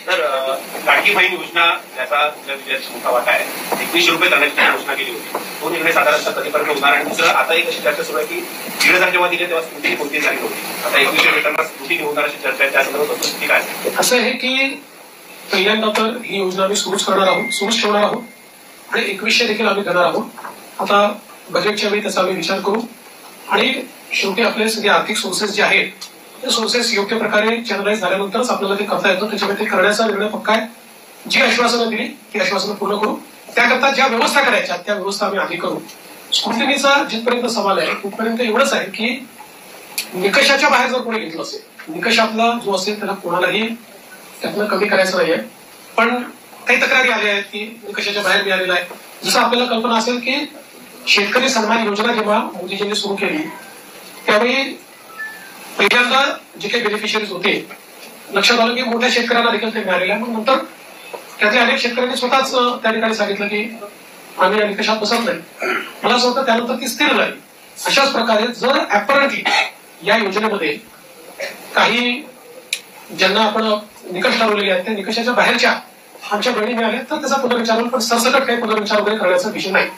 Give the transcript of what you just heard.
तर लाडकी बहीण योजना याचा विजयाचा मोठा वाटा आहे. 2100 रुपये करण्याची घोषणा केली होती. तो निर्णय साधारणतः कधीपर्यंत होणार? आणि दुसरं, आता एक अशी चर्चा सुरू आहे की 1,500 जेव्हा दिले तेव्हा स्मृती कोणती झाली नव्हती. आता 2100 भेटताना स्मृती होणार अशी चर्चा आहे. त्या संदर्भात स्थिती काय? असं आहे की पहिल्यांदा तर ही योजना आम्ही सुरूच ठेवणार आहोत आणि 2100 देखील आम्ही करणार आहोत. आता बजेटच्या वेळी त्याचा आम्ही विचार करू आणि शेवटी आपले सगळे आर्थिक सोर्सेस जे आहेत ते सोर्सेस योग्य प्रकारे चॅनलाइज झाल्यानंतरच आपल्याला ते करता येतं. त्याच्यामुळे ते करण्याचा निर्णय पक्का आहे. जी आश्वासनं दिली ती आश्वासनं पूर्ण करू. त्याकरता ज्या व्यवस्था करायच्या त्या व्यवस्था आम्ही आधी करू. स्क्रुटिनीचा जिथपर्यंत सवाल आहे तिथपर्यंत एवढंच आहे की निकषाच्या बाहेर जर कोणी घेतलं असेल, निकष आपला जो असेल त्याला कोणालाही त्यातनं कमी करायचं नाहीये. पण काही तक्रारी आल्या आहेत की निकषाच्या बाहेर मिळालेला आहे. जसं आपल्याला कल्पना असेल की शेतकरी सन्मान योजना जेव्हा मोदीजींनी सुरू केली त्यावेळी पहिल्यांदा जे काही बेनिफिशियरीज होते लक्षात आलं की मोठ्या शेतकऱ्यांना देखील ते मिळालेलं आहे. मग नंतर त्यातल्या अनेक शेतकऱ्यांनी स्वतःच त्या ठिकाणी सांगितलं की आम्ही या निकषात बसत नाही. मला असं वाटतं त्यानंतर ती स्थिर झाली. अशाच प्रकारे जर ऍपरंटली या योजनेमध्ये काही ज्यांना आपण निकष ठरवलेले आहेत त्या निकषाच्या बाहेरच्या आमच्या बहिणी मिळाल्या तर त्याचा पुनर्विचार होईल. पण सरसकट काही पुनर्विचार वगैरे करण्याचा विषय नाही.